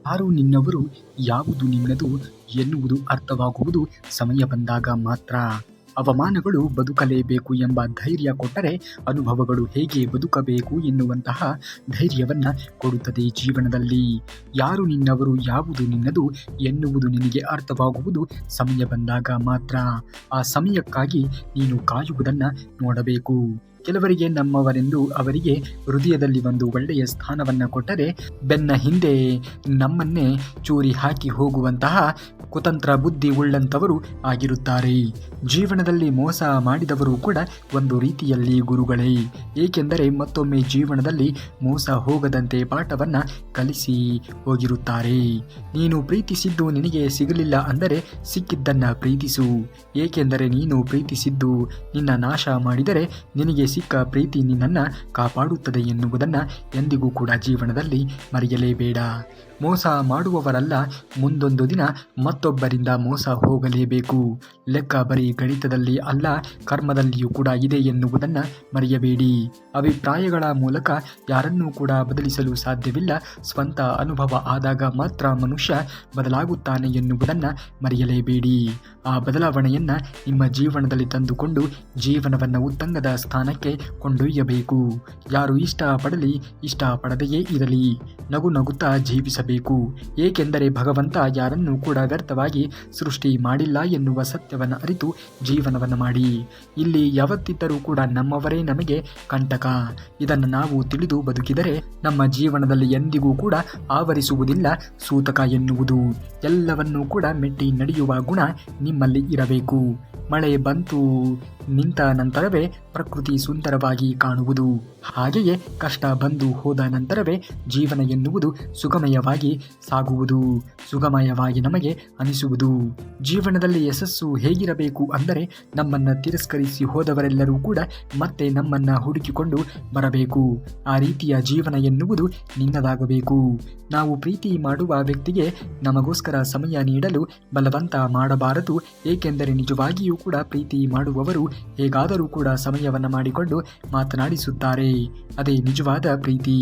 ಯಾರು ನಿನ್ನವರು, ಯಾವುದು ನಿನ್ನದು ಎನ್ನುವುದು ಅರ್ಥವಾಗುವುದು ಸಮಯ ಬಂದಾಗ ಮಾತ್ರ. ಅವಮಾನಗಳು ಬದುಕಲೇಬೇಕು ಎಂಬ ಧೈರ್ಯ ಕೊಟ್ಟರೆ, ಅನುಭವಗಳು ಹೇಗೆ ಬದುಕಬೇಕು ಎನ್ನುವಂತಹ ಧೈರ್ಯವನ್ನ ಕೊಡುತ್ತದೆ ಜೀವನದಲ್ಲಿ. ಯಾರು ನಿನ್ನವರು, ಯಾವುದು ನಿನ್ನದು ಎನ್ನುವುದು ನಿನಗೆ ಅರ್ಥವಾಗುವುದು ಸಮಯ ಬಂದಾಗ ಮಾತ್ರ. ಆ ಸಮಯಕ್ಕಾಗಿ ನೀನು ಕಾಯುವುದನ್ನ ನೋಡಬೇಕು. ಕೆಲವರಿಗೆ ನಮ್ಮವರೆಂದು ಅವರಿಗೆ ಹೃದಯದಲ್ಲಿ ಒಂದು ಒಳ್ಳೆಯ ಸ್ಥಾನವನ್ನ ಕೊಟ್ಟರೆ, ಬೆನ್ನ ಹಿಂದೆ ನಮ್ಮನ್ನೇ ಚೂರಿ ಹಾಕಿ ಹೋಗುವಂತಹ ಕುತಂತ್ರ ಬುದ್ಧಿ ಉಳ್ಳಂತವರು ಆಗಿರುತ್ತಾರೆ. ಜೀವನದಲ್ಲಿ ಮೋಸ ಮಾಡಿದವರು ಕೂಡ ಒಂದು ರೀತಿಯಲ್ಲಿ ಗುರುಗಳೇ. ಏಕೆಂದರೆ ಮತ್ತೊಮ್ಮೆ ಜೀವನದಲ್ಲಿ ಮೋಸ ಹೋಗದಂತೆ ಪಾಠವನ್ನ ಕಲಿಸಿ ಹೋಗಿರುತ್ತಾರೆ. ನೀನು ಪ್ರೀತಿಸಿದ್ದು ನಿನಗೆ ಸಿಗಲಿಲ್ಲ ಅಂದರೆ ಸಿಕ್ಕಿದ್ದನ್ನ ಪ್ರೀತಿಸು. ಏಕೆಂದರೆ ನೀನು ಪ್ರೀತಿಸಿದ್ದು ನಿನ್ನ ನಾಶ ಮಾಡಿದರೆ, ನಿನಗೆ ಸಿಕ್ಕ ಪ್ರೀತಿ ನಿನ್ನನ್ನು ಕಾಪಾಡುತ್ತದೆ ಎನ್ನುವುದನ್ನ ಎಂದಿಗೂ ಕೂಡ ಜೀವನದಲ್ಲಿ ಮರೆಯಲೇಬೇಡ. ಮೋಸ ಮಾಡುವವರಲ್ಲ, ಮುಂದೊಂದು ದಿನ ಮತ್ತೊಬ್ಬರಿಂದ ಮೋಸ ಹೋಗಲೇಬೇಕು. ಲೆಕ್ಕ ಬರೀ ಗಣಿತದಲ್ಲಿ ಅಲ್ಲ, ಕರ್ಮದಲ್ಲಿಯೂ ಕೂಡ ಇದೆ ಎನ್ನುವುದನ್ನು ಮರೆಯಬೇಡಿ. ಅಭಿಪ್ರಾಯಗಳ ಮೂಲಕ ಯಾರನ್ನೂ ಕೂಡ ಬದಲಿಸಲು ಸಾಧ್ಯವಿಲ್ಲ. ಸ್ವಂತ ಅನುಭವ ಆದಾಗ ಮಾತ್ರ ಮನುಷ್ಯ ಬದಲಾಗುತ್ತಾನೆ ಎನ್ನುವುದನ್ನು ಮರೆಯಲೇಬೇಡಿ. ಆ ಬದಲಾವಣೆಯನ್ನು ನಿಮ್ಮ ಜೀವನದಲ್ಲಿ ತಂದುಕೊಂಡು ಜೀವನವನ್ನು ಉತ್ತುಂಗದ ಸ್ಥಾನಕ್ಕೆ ಕೊಂಡೊಯ್ಯಬೇಕು. ಯಾರು ಇಷ್ಟಪಡಲಿ, ಇಷ್ಟಪಡದೆಯೇ ಇರಲಿ, ನಗು ನಗುತ್ತಾ ಜೀವಿಸಬೇಕು. ಏಕೆಂದರೆ ಭಗವಂತ ಯಾರನ್ನೂ ಕೂಡ ವ್ಯರ್ಥವಾಗಿ ಸೃಷ್ಟಿ ಮಾಡಿಲ್ಲ ಎನ್ನುವ ಸತ್ಯವನ್ನು ಅರಿತು ಜೀವನವನ್ನು ಮಾಡಿ. ಇಲ್ಲಿ ಯಾವತ್ತಿದ್ದರೂ ಕೂಡ ನಮ್ಮವರೇ ನಮಗೆ ಕಂಟಕ. ಇದನ್ನು ನಾವು ತಿಳಿದು ಬದುಕಿದರೆ ನಮ್ಮ ಜೀವನದಲ್ಲಿ ಎಂದಿಗೂ ಕೂಡ ಆವರಿಸುವುದಿಲ್ಲ ಸೂತಕ ಎನ್ನುವುದು. ಎಲ್ಲವನ್ನೂ ಕೂಡ ಮೆಟ್ಟಿ ನಡೆಯುವ ಗುಣ ನಿಮ್ಮಲ್ಲಿ ಇರಬೇಕು. ಮಳೆ ಬಂತು ನಿಂತ ನಂತರವೇ ಪ್ರಕೃತಿ ಸುಂದರವಾಗಿ ಕಾಣುವುದು. ಹಾಗೆಯೇ ಕಷ್ಟ ಬಂದು ಹೋದ ನಂತರವೇ ಜೀವನ ಎನ್ನುವುದು ಸುಗಮಯವಾಗಿ ಸಾಗುವುದು, ಸುಗಮಯವಾಗಿ ನಮಗೆ ಅನಿಸುವುದು. ಜೀವನದಲ್ಲಿ ಯಶಸ್ಸು ಹೇಗಿರಬೇಕು ಅಂದರೆ, ನಮ್ಮನ್ನು ತಿರಸ್ಕರಿಸಿ ಹೋದವರೆಲ್ಲರೂ ಕೂಡ ಮತ್ತೆ ನಮ್ಮನ್ನು ಹುಡುಕಿಕೊಂಡು ಬರಬೇಕು. ಆ ರೀತಿಯ ಜೀವನ ಎನ್ನುವುದು ನಿನ್ನದಾಗಬೇಕು. ನಾವು ಪ್ರೀತಿ ಮಾಡುವ ವ್ಯಕ್ತಿಗೆ ನಮಗೋಸ್ಕರ ಸಮಯ ನೀಡಲು ಬಲವಂತ ಮಾಡಬಾರದು. ಏಕೆಂದರೆ ನಿಜವಾಗಿಯೂ ಕೂಡ ಪ್ರೀತಿ ಮಾಡುವವರು ಹೇಗಾದರೂ ಕೂಡ ಸಮಯವನ್ನು ಮಾಡಿಕೊಂಡು ಮಾತನಾಡಿಸುತ್ತಾರೆ. ಅದೇ ನಿಜವಾದ ಪ್ರೀತಿ.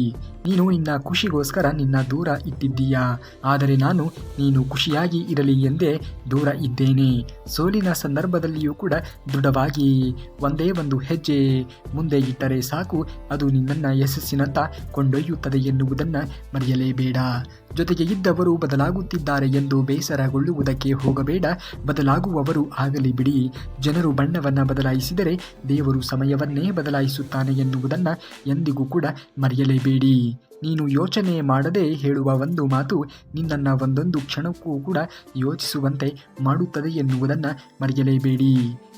ನೀನು ನಿನ್ನ ಖುಷಿಗೋಸ್ಕರ ನಿನ್ನ ದೂರ ಇಟ್ಟಿದ್ದೀಯಾ, ಆದರೆ ನಾನು ನೀನು ಖುಷಿಯಾಗಿ ಇರಲಿ ಎಂದೇ ದೂರ ಇದ್ದೇನೆ. ಸೋಲಿನ ಸಂದರ್ಭದಲ್ಲಿಯೂ ಕೂಡ ದೃಢವಾಗಿ ಒಂದೇ ಒಂದು ಹೆಜ್ಜೆ ಮುಂದೆ ಇಟ್ಟರೆ ಸಾಕು, ಅದು ನಿನ್ನನ್ನು ಯಶಸ್ಸಿನತ್ತ ಕೊಂಡೊಯ್ಯುತ್ತದೆ ಎನ್ನುವುದನ್ನು ಮರೆಯಲೇಬೇಡ. ಜೊತೆಗೆ ಇದ್ದವರು ಬದಲಾಗುತ್ತಿದ್ದಾರೆ ಎಂದು ಬೇಸರಗೊಳ್ಳುವುದಕ್ಕೆ ಹೋಗಬೇಡ. ಬದಲಾಗುವವರು ಆಗಲಿ ಬಿಡಿ. ಜನರು ಬಣ್ಣವನ್ನು ಬದಲಾಯಿಸಿದರೆ ದೇವರು ಸಮಯವನ್ನೇ ಬದಲಾಯಿಸುತ್ತಾನೆ ಎನ್ನುವುದನ್ನು ಎಂದಿಗೂ ಕೂಡ ಮರೆಯಲೇಬೇಡಿ. ನೀನು ಯೋಚನೆ ಮಾಡದೆ ಹೇಳುವ ಒಂದು ಮಾತು ನಿನ್ನನ್ನು ಒಂದೊಂದು ಕ್ಷಣಕ್ಕೂ ಕೂಡ ಯೋಚಿಸುವಂತೆ ಮಾಡುತ್ತದೆ ಎನ್ನುವುದನ್ನು ಮರೆಯಲೇಬೇಡಿ.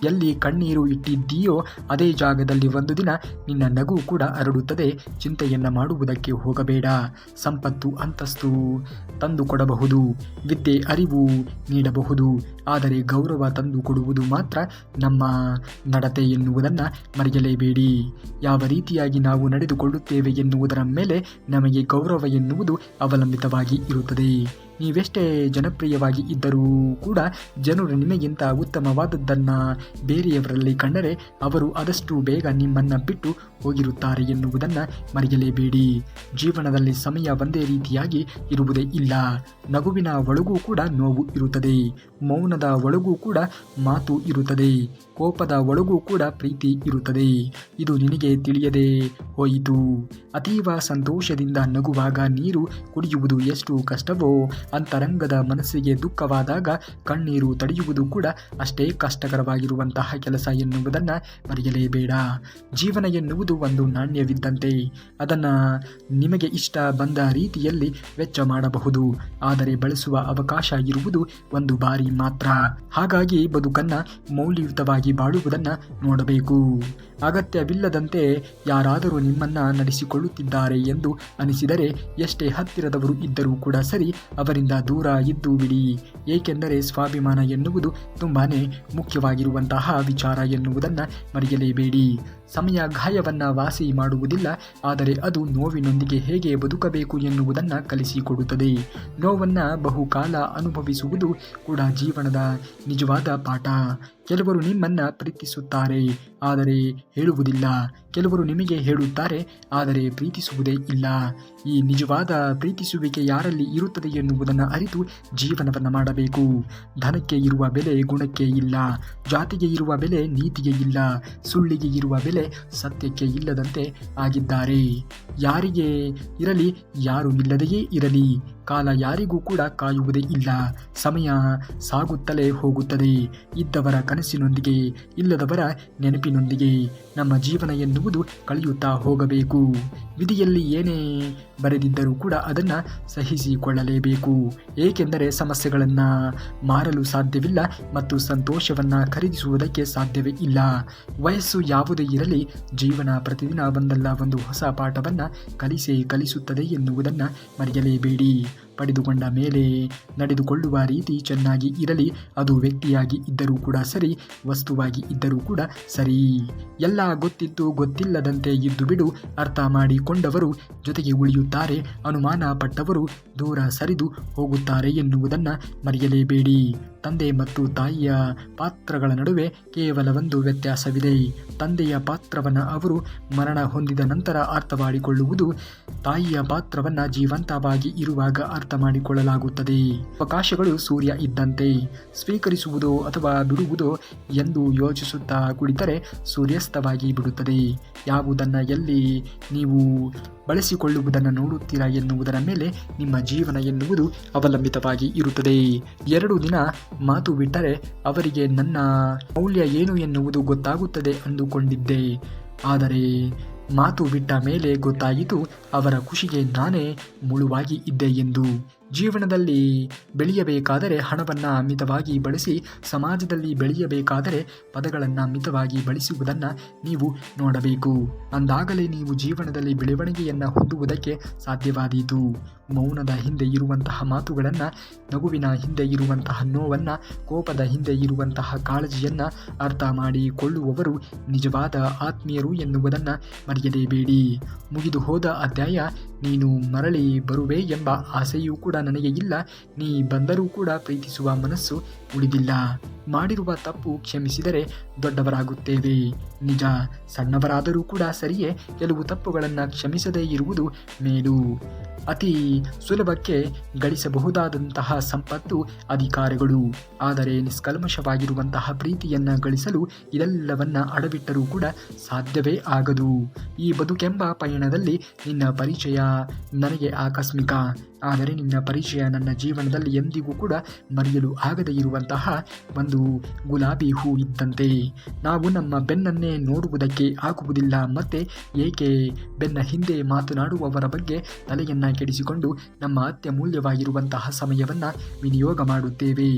ಎಲ್ಲಿ ಕಣ್ಣೀರು ಇಟ್ಟಿದ್ದೀಯೋ ಅದೇ ಜಾಗದಲ್ಲಿ ಒಂದು ದಿನ ನಿನ್ನ ನಗು ಕೂಡ ಹರಡುತ್ತದೆ. ಚಿಂತೆಯನ್ನು ಮಾಡುವುದಕ್ಕೆ ಹೋಗಬೇಡ. ಸಂಪತ್ತು ಅಂತಸ್ತು ತಂದು ಕೊಡಬಹುದು, ವಿದ್ಯೆ ಅರಿವು ನೀಡಬಹುದು, ಆದರೆ ಗೌರವ ತಂದು ಕೊಡುವುದು ಮಾತ್ರ ನಮ್ಮ ನಡತೆ ಎನ್ನುವುದನ್ನು ಮರೆಯಲೇಬೇಡಿ. ಯಾವ ರೀತಿಯಾಗಿ ನಾವು ನಡೆದುಕೊಳ್ಳುತ್ತೇವೆ ಎನ್ನುವುದರ ಮೇಲೆ ನಮಗೆ ಗೌರವ ಎನ್ನುವುದು ಅವಲಂಬಿತವಾಗಿ ಇರುತ್ತದೆ. ನೀವೆಷ್ಟೇ ಜನಪ್ರಿಯವಾಗಿ ಇದ್ದರೂ ಕೂಡ ಜನರು ನಿಮಗಿಂತ ಉತ್ತಮವಾದದ್ದನ್ನು ಬೇರೆಯವರಲ್ಲಿ ಕಂಡರೆ ಅವರು ಆದಷ್ಟು ಬೇಗ ನಿಮ್ಮನ್ನು ಬಿಟ್ಟು ಹೋಗಿರುತ್ತಾರೆ ಎನ್ನುವುದನ್ನು ಮರೆಯಲೇಬೇಡಿ. ಜೀವನದಲ್ಲಿ ಸಮಯ ಒಂದೇ ರೀತಿಯಾಗಿ ಇರುವುದೇ ಇಲ್ಲ. ನಗುವಿನ ಒಳಗೂ ಕೂಡ ನೋವು ಇರುತ್ತದೆ, ಮೌನದ ಒಳಗೂ ಕೂಡ ಮಾತು ಇರುತ್ತದೆ, ಕೋಪದ ಒಳಗೂ ಕೂಡ ಪ್ರೀತಿ ಇರುತ್ತದೆ. ಇದು ನಿನಗೆ ತಿಳಿಯದೆ ಹೋಯಿತು. ಅತೀವ ಸಂತೋಷದಿಂದ ನಗುವಾಗ ನೀರು ಕುಡಿಯುವುದು ಎಷ್ಟು ಕಷ್ಟವೋ, ಅಂತರಂಗದ ಮನಸ್ಸಿಗೆ ದುಃಖವಾದಾಗ ಕಣ್ಣೀರು ತಡೆಯುವುದು ಕೂಡ ಅಷ್ಟೇ ಕಷ್ಟಕರವಾಗಿರುವಂತಹ ಕೆಲಸ ಎನ್ನುವುದನ್ನು ಮರೆಯಲೇಬೇಡ. ಜೀವನ ಎನ್ನುವುದು ಒಂದು ನಾಣ್ಯವಿದ್ದಂತೆ. ಅದನ್ನು ನಿಮಗೆ ಇಷ್ಟ ಬಂದ ರೀತಿಯಲ್ಲಿ ವೆಚ್ಚ ಮಾಡಬಹುದು, ಆದರೆ ಬಳಸುವ ಅವಕಾಶ ಇರುವುದು ಒಂದು ಬಾರಿ ಮಾತ್ರ. ಹಾಗಾಗಿ ಬದುಕನ್ನು ಮೌಲ್ಯಯುತವಾಗಿ ಬಾಳುವುದನ್ನು ನೋಡಬೇಕು. ಅಗತ್ಯವಿಲ್ಲದಂತೆ ಯಾರಾದರೂ ನಿಮ್ಮನ್ನು ನಡೆಸಿಕೊಳ್ಳುತ್ತಿದ್ದಾರೆ ಎಂದು ಅನಿಸಿದರೆ ಎಷ್ಟೇ ಹತ್ತಿರದವರು ಇದ್ದರೂ ಕೂಡ ಸರಿ, ಅವರಿಂದ ದೂರ ಇದ್ದು ಬಿಡಿ. ಏಕೆಂದರೆ ಸ್ವಾಭಿಮಾನ ಎನ್ನುವುದು ತುಂಬಾ ಮುಖ್ಯವಾಗಿರುವಂತಹ ವಿಚಾರ ಎನ್ನುವುದನ್ನು ಮರೆಯಲೇಬೇಡಿ. ಸಮಯ ಗಾಯವನ್ನ ವಾಸಿ ಮಾಡುವುದಿಲ್ಲ, ಆದರೆ ಅದು ನೋವಿನೊಂದಿಗೆ ಹೇಗೆ ಬದುಕಬೇಕು ಎನ್ನುವುದನ್ನು ಕಲಿಸಿಕೊಡುತ್ತದೆ. ನೋವನ್ನ ಬಹುಕಾಲ ಅನುಭವಿಸುವುದು ಕೂಡ ಜೀವನದ ನಿಜವಾದ ಪಾಠ. ಕೆಲವರು ನಿಮ್ಮನ್ನ ಪ್ರೀತಿಸುತ್ತಾರೆ ಆದರೆ ಹೇಳುವುದಿಲ್ಲ, ಕೆಲವರು ನಿಮಗೆ ಹೇಳುತ್ತಾರೆ ಆದರೆ ಪ್ರೀತಿಸುವುದೇ ಇಲ್ಲ. ಈ ನಿಜವಾದ ಪ್ರೀತಿಸುವಿಕೆ ಯಾರಲ್ಲಿ ಇರುತ್ತದೆ ಎನ್ನುವುದನ್ನು ಅರಿತು ಜೀವನವನ್ನು ಮಾಡಬೇಕು. ಧನಕ್ಕೆ ಇರುವ ಬೆಲೆ ಗುಣಕ್ಕೆ ಇಲ್ಲ, ಜಾತಿಗೆ ಇರುವ ಬೆಲೆ ನೀತಿಗೆ ಇಲ್ಲ, ಸುಳ್ಳಿಗೆ ಇರುವ ಬೆಲೆ ಸತ್ಯಕ್ಕೆ ಇಲ್ಲದಂತೆ ಆಗಿದ್ದಾರೆ. ಯಾರಿಗೆ ಇರಲಿ, ಯಾರು ಇಲ್ಲದೆಯೇ ಇರಲಿ, ಕಾಲ ಯಾರಿಗೂ ಕೂಡ ಕಾಯುವುದೇ ಇಲ್ಲ. ಸಮಯ ಸಾಗುತ್ತಲೇ ಹೋಗುತ್ತದೆ. ಇದ್ದವರ ಕನಸಿನೊಂದಿಗೆ, ಇಲ್ಲದವರ ನೆನಪಿನೊಂದಿಗೆ ನಮ್ಮ ಜೀವನ ಎನ್ನುವುದು ಕಳೆಯುತ್ತಾ ಹೋಗಬೇಕು. ವಿಧಿಯಲ್ಲಿ ಏನೇ ಬರೆದಿದ್ದರೂ ಕೂಡ ಅದನ್ನು ಸಹಿಸಿಕೊಳ್ಳಲೇಬೇಕು. ಏಕೆಂದರೆ ಸಮಸ್ಯೆಗಳನ್ನು ಮಾರಲು ಸಾಧ್ಯವಿಲ್ಲ ಮತ್ತು ಸಂತೋಷವನ್ನು ಖರೀದಿಸುವುದಕ್ಕೆ ಸಾಧ್ಯವೇ ಇಲ್ಲ. ವಯಸ್ಸು ಯಾವುದೇ ಇರಲಿ, ಜೀವನ ಪ್ರತಿದಿನ ಒಂದಲ್ಲ ಒಂದು ಹೊಸ ಪಾಠವನ್ನು ಕಲಿಸುತ್ತದೆ ಎನ್ನುವುದನ್ನು ಮರೆಯಲೇಬೇಡಿ. ಪಡೆದುಕೊಂಡ ಮೇಲೆ ನಡೆದುಕೊಳ್ಳುವ ರೀತಿ ಚೆನ್ನಾಗಿ ಇರಲಿ. ಅದು ವ್ಯಕ್ತಿಯಾಗಿ ಇದ್ದರೂ ಕೂಡ ಸರಿ, ವಸ್ತುವಾಗಿ ಇದ್ದರೂ ಕೂಡ ಸರಿ. ಎಲ್ಲ ಗೊತ್ತಿದ್ದು ಗೊತ್ತಿಲ್ಲದಂತೆ ಇದ್ದು ಬಿಡು. ಅರ್ಥ ಮಾಡಿಕೊಂಡವರು ಜೊತೆಗೆ ಉಳಿಯುತ್ತಾರೆ, ಅನುಮಾನ ಪಟ್ಟವರು ದೂರ ಸರಿದು ಹೋಗುತ್ತಾರೆ ಎನ್ನುವುದನ್ನು ಮರೆಯಲೇಬೇಡಿ. ತಂದೆ ಮತ್ತು ತಾಯಿಯ ಪಾತ್ರಗಳ ನಡುವೆ ಕೇವಲ ಒಂದು ವ್ಯತ್ಯಾಸವಿದೆ. ತಂದೆಯ ಪಾತ್ರವನ್ನು ಅವರು ಮರಣ ಹೊಂದಿದ ನಂತರ ಅರ್ಥ ಮಾಡಿಕೊಳ್ಳುವುದು, ತಾಯಿಯ ಪಾತ್ರವನ್ನು ಜೀವಂತವಾಗಿ ಇರುವಾಗ ಅರ್ಥ ಮಾಡಿಕೊಳ್ಳಲಾಗುತ್ತದೆ. ಅವಕಾಶಗಳು ಸೂರ್ಯ ಇದ್ದಂತೆ, ಸ್ವೀಕರಿಸುವುದೋ ಅಥವಾ ಬಿಡುವುದೋ ಎಂದು ಯೋಚಿಸುತ್ತಾ ಕುಳಿತರೆ ಸೂರ್ಯಾಸ್ತವಾಗಿ ಬಿಡುತ್ತದೆ. ಯಾವುದನ್ನು ಎಲ್ಲಿ ನೀವು ಬಳಸಿಕೊಳ್ಳುವುದನ್ನು ನೋಡುತ್ತೀರಾ ಎನ್ನುವುದರ ಮೇಲೆ ನಿಮ್ಮ ಜೀವನ ಎನ್ನುವುದು ಅವಲಂಬಿತವಾಗಿ ಇರುತ್ತದೆ. 2 ದಿನ ಮಾತು ಬಿಟ್ಟರೆ ಅವರಿಗೆ ನನ್ನ ಮೌಲ್ಯ ಏನು ಎನ್ನುವುದು ಗೊತ್ತಾಗುತ್ತದೆ ಅಂದುಕೊಂಡಿದ್ದೆ, ಆದರೆ ಮಾತು ಬಿಟ್ಟ ಮೇಲೆ ಗೊತ್ತಾಯಿತು ಅವರ ಖುಷಿಗೆ ನಾನೇ ಮುಳುವಾಗಿ ಇದ್ದೆ ಎಂದು. ಜೀವನದಲ್ಲಿ ಬೆಳೆಯಬೇಕಾದರೆ ಹಣವನ್ನು ಮಿತವಾಗಿ ಬಳಸಿ, ಸಮಾಜದಲ್ಲಿ ಬೆಳೆಯಬೇಕಾದರೆ ಪದಗಳನ್ನು ಮಿತವಾಗಿ ಬಳಸುವುದನ್ನು ನೀವು ನೋಡಬೇಕು. ಅಂದಾಗಲೇ ನೀವು ಜೀವನದಲ್ಲಿ ಬೆಳವಣಿಗೆಯನ್ನು ಹೊಂದುವುದಕ್ಕೆ ಸಾಧ್ಯವಾದೀತು. ಮೌನದ ಹಿಂದೆ ಇರುವಂತಹ ಮಾತುಗಳನ್ನು, ನಗುವಿನ ಹಿಂದೆ ಇರುವಂತಹ ನೋವನ್ನು, ಕೋಪದ ಹಿಂದೆ ಇರುವಂತಹ ಕಾಳಜಿಯನ್ನು ಅರ್ಥ ಮಾಡಿಕೊಳ್ಳುವವರು ನಿಜವಾದ ಆತ್ಮೀಯರು ಎನ್ನುವುದನ್ನು ಮರೆಯಲೇಬೇಡಿ. ಮುಗಿದು ಹೋದ ಅಧ್ಯಾಯ. ನೀನು ಮರಳಿ ಬರುವೆ ಎಂಬ ಆಸೆಯೂ ಕೂಡ ನನಗೆ ಇಲ್ಲ. ನೀ ಬಂದರೂ ಕೂಡ ಪ್ರೀತಿಸುವ ಮನಸ್ಸು ಉಳಿದಿಲ್ಲ. ಮಾಡಿರುವ ತಪ್ಪು ಕ್ಷಮಿಸಿದರೆ ದೊಡ್ಡವರಾಗುತ್ತೇವೆ. ನಿಜ, ಸಣ್ಣವರಾದರೂ ಕೂಡ ಸರಿಯೇ. ಕೆಲವು ತಪ್ಪುಗಳನ್ನು ಕ್ಷಮಿಸದೇ ಇರುವುದು ಮೇಲು. ಅತಿ ಸುಲಭಕ್ಕೆ ಗಳಿಸಬಹುದಾದಂತಹ ಸಂಪತ್ತು ಅಧಿಕಾರಗಳು, ಆದರೆ ನಿಷ್ಕಲ್ಮಶವಾಗಿರುವಂತಹ ಪ್ರೀತಿಯನ್ನು ಗಳಿಸಲು ಇದೆಲ್ಲವನ್ನ ಅಡವಿಟ್ಟರೂ ಕೂಡ ಸಾಧ್ಯವೇ ಆಗದು. ಈ ಬದುಕೆಂಬ ಪಯಣದಲ್ಲಿ ನಿನ್ನ ಪರಿಚಯ ನನಗೆ ಆಕಸ್ಮಿಕ, ಆದರೆ ನಿನ್ನ ಪರಿಚಯ ನನ್ನ ಜೀವನದಲ್ಲಿ ಎಂದಿಗೂ ಕೂಡ ಮರೆಯಲು ಆಗದೇ ಇರುವಂತಹ ಒಂದು ಗುಲಾಬಿ ಹೂ ಇದ್ದಂತೆ. ನಾವು ನಮ್ಮ ಬೆನ್ನನ್ನೇ ನೋಡುವುದಕ್ಕೆ ಆಗುವುದಿಲ್ಲ, ಮತ್ತೆ ಏಕೆ ಬೆನ್ನ ಹಿಂದೆ ಮಾತನಾಡುವವರ ಬಗ್ಗೆ ತಲೆಯನ್ನು ಕೆಡಿಸಿಕೊಂಡು ನಮ್ಮ ಅತ್ಯಮೂಲ್ಯವಾಗಿರುವಂತಹ ಸಮಯವನ್ನು ವಿನಿಯೋಗ ಮಾಡುತ್ತೇವೆ.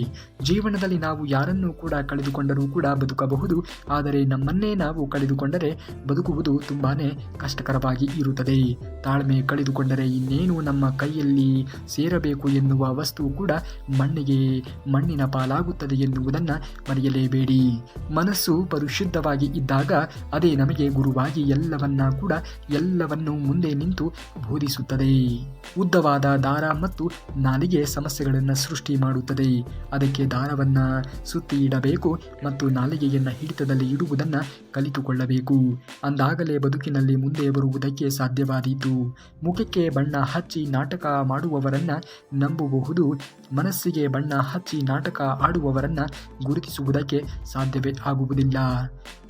ಜೀವನದಲ್ಲಿ ನಾವು ಯಾರನ್ನೂ ಕೂಡ ಕಳೆದುಕೊಂಡರೂ ಕೂಡ ಬದುಕಬಹುದು, ಆದರೆ ನಮ್ಮನ್ನೇ ನಾವು ಕಳೆದುಕೊಂಡರೆ ಬದುಕುವುದು ತುಂಬಾ ಕಷ್ಟಕರವಾಗಿ ಇರುತ್ತದೆ. ತಾಳ್ಮೆ ಕಳೆದುಕೊಂಡರೆ ಇನ್ನೇನು ನಮ್ಮ ಕೈಯಲ್ಲಿ ಸೇರಬೇಕು ಎನ್ನುವ ವಸ್ತು ಕೂಡ ಮಣ್ಣಿನ ಪಾಲಾಗುತ್ತದೆ ಎನ್ನುವುದನ್ನು ಮರೆಯಲೇಬೇಡಿ. ಮನಸ್ಸು ಪರಿಶುದ್ಧವಾಗಿ ಇದ್ದಾಗ ಅದೇ ನಮಗೆ ಗುರುವಾಗಿ ಎಲ್ಲವನ್ನೂ ಮುಂದೆ ನಿಂತು ಬೋಧಿಸುತ್ತದೆ. ಉದ್ದವಾದ ದಾರ ಮತ್ತು ನಾಲಿಗೆ ಸಮಸ್ಯೆಗಳನ್ನು ಸೃಷ್ಟಿ ಮಾಡುತ್ತದೆ. ಅದಕ್ಕೆ ದಾರವನ್ನು ಸುತ್ತಿ ಇಡಬೇಕು ಮತ್ತು ನಾಲಿಗೆಯನ್ನು ಹಿಡಿತದಲ್ಲಿ ಇಡುವುದನ್ನು ಕಲಿತುಕೊಳ್ಳಬೇಕು. ಅಂದಾಗಲೇ ಬದುಕಿನಲ್ಲಿ ಮುಂದೆ ಬರುವುದಕ್ಕೆ ಸಾಧ್ಯವಾದೀತು. ಮುಖಕ್ಕೆ ಬಣ್ಣ ಹಚ್ಚಿ ನಾಟಕ ಮಾಡುವವರನ್ನು ನಂಬಬಹುದು, ಮನಸ್ಸಿಗೆ ಬಣ್ಣ ಹಚ್ಚಿ ನಾಟಕ ಆಡುವವರನ್ನು ಗುರುತಿಸುವುದಕ್ಕೆ ಸಾಧ್ಯವೇ ಆಗುವುದಿಲ್ಲ.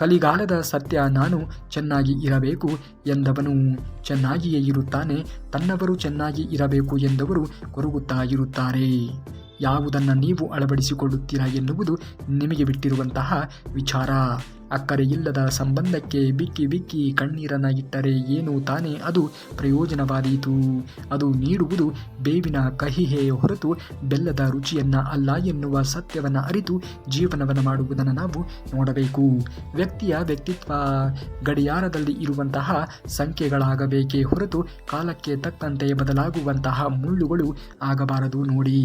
ಕಲಿಗಾಲದ ಸತ್ಯ, ನಾನು ಚೆನ್ನಾಗಿ ಇರಬೇಕು ಎಂದವನು ಚೆನ್ನಾಗಿಯೇ ಇರುತ್ತಾನೆ, ತನ್ನವರು ಚೆನ್ನಾಗಿ ಇರಬೇಕು ಎಂದವರು ಕೊರಗುತ್ತಾ ಇರುತ್ತಾರೆ. ಯಾವುದನ್ನು ನೀವು ಅಳವಡಿಸಿಕೊಳ್ಳುತ್ತೀರಾ ಎನ್ನುವುದು ನಿಮಗೆ ಬಿಟ್ಟಿರುವಂತಹ ವಿಚಾರ. ಅಕ್ಕರೆ ಇಲ್ಲದ ಸಂಬಂಧಕ್ಕೆ ಬಿಕ್ಕಿ ಬಿಕ್ಕಿ ಕಣ್ಣೀರನ್ನು ಇಟ್ಟರೆ ಏನು ತಾನೇ ಅದು ಪ್ರಯೋಜನವಾದೀತು? ಅದು ನೀಡುವುದು ಬೇವಿನ ಕಹಿಯೇ ಹೊರತು ಬೆಲ್ಲದ ರುಚಿಯನ್ನು ಅಲ್ಲ ಎನ್ನುವ ಸತ್ಯವನ್ನು ಅರಿತು ಜೀವನವನ್ನು ಮಾಡುವುದನ್ನು ನಾವು ನೋಡಬೇಕು. ವ್ಯಕ್ತಿಯ ವ್ಯಕ್ತಿತ್ವ ಗಡಿಯಾರದಲ್ಲಿ ಇರುವಂತಹ ಸಂಖ್ಯೆಗಳಾಗಬೇಕೇ ಹೊರತು ಕಾಲಕ್ಕೆ ತಕ್ಕಂತೆ ಬದಲಾಗುವಂತಹ ಮುಳ್ಳುಗಳು ಆಗಬಾರದು. ನೋಡಿ,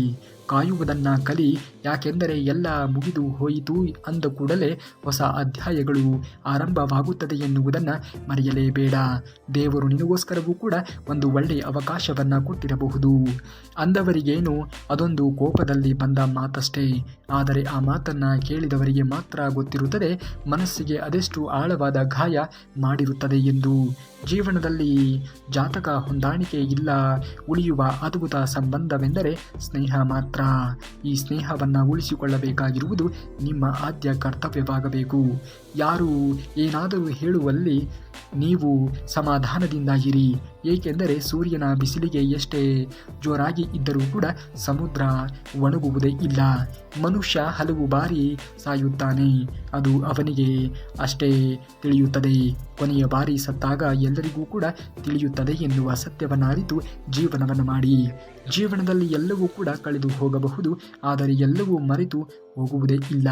ಕಾಯುವುದನ್ನು ಕಲಿ, ಯಾಕೆಂದರೆ ಎಲ್ಲ ಮುಗಿದು ಹೋಯಿತು ಅಂದ ಕೂಡಲೇ ಹೊಸ ಅಧ್ಯಾಯ ಅಧ್ಯಾಯಗಳು ಆರಂಭವಾಗುತ್ತದೆ ಎನ್ನುವುದನ್ನು ಮರೆಯಲೇಬೇಡ. ದೇವರು ನಿನಗೋಸ್ಕರವೂ ಕೂಡ ಒಂದು ಒಳ್ಳೆಯ ಅವಕಾಶವನ್ನು ಕೊಟ್ಟಿರಬಹುದು. ಅಂದವರಿಗೇನು ಅದೊಂದು ಕೋಪದಲ್ಲಿ ಬಂದ ಮಾತಷ್ಟೇ, ಆದರೆ ಆ ಮಾತನ್ನು ಕೇಳಿದವರಿಗೆ ಮಾತ್ರ ಗೊತ್ತಿರುತ್ತದೆ ಮನಸ್ಸಿಗೆ ಅದೆಷ್ಟು ಆಳವಾದ ಗಾಯ ಮಾಡಿರುತ್ತದೆ ಎಂದು. ಜೀವನದಲ್ಲಿ ಜಾತಕ ಹೊಂದಾಣಿಕೆ ಇಲ್ಲ, ಉಳಿಯುವ ಅದ್ಭುತ ಸಂಬಂಧವೆಂದರೆ ಸ್ನೇಹ ಮಾತ್ರ. ಈ ಸ್ನೇಹವನ್ನು ಉಳಿಸಿಕೊಳ್ಳಬೇಕಾಗಿರುವುದು ನಿಮ್ಮ ಆದ್ಯ ಕರ್ತವ್ಯವಾಗಬೇಕು. ಯಾರು ಏನಾದರೂ ಹೇಳುವಲ್ಲಿ ನೀವು ಸಮಾಧಾನದಿಂದ ಇರಿ, ಏಕೆಂದರೆ ಸೂರ್ಯನ ಬಿಸಿಲಿಗೆ ಎಷ್ಟೇ ಜೋರಾಗಿ ಇದ್ದರೂ ಕೂಡ ಸಮುದ್ರ ಒಣಗುವುದೇ ಇಲ್ಲ. ಮನುಷ್ಯ ಹಲವು ಬಾರಿ ಸಾಯುತ್ತಾನೆ, ಅದು ಅವನಿಗೆ ಅಷ್ಟೇ ತಿಳಿಯುತ್ತದೆ. ಕೊನೆಯ ಬಾರಿ ಸತ್ತಾಗ ಎಲ್ಲರಿಗೂ ಕೂಡ ತಿಳಿಯುತ್ತದೆ ಎನ್ನುವ ಸತ್ಯವನ್ನು ಅರಿತು ಜೀವನವನ್ನು ಮಾಡಿ. ಜೀವನದಲ್ಲಿ ಎಲ್ಲವೂ ಕೂಡ ಕಳೆದು ಹೋಗಬಹುದು, ಆದರೆ ಎಲ್ಲವೂ ಮರೆತು ಹೋಗುವುದೇ ಇಲ್ಲ.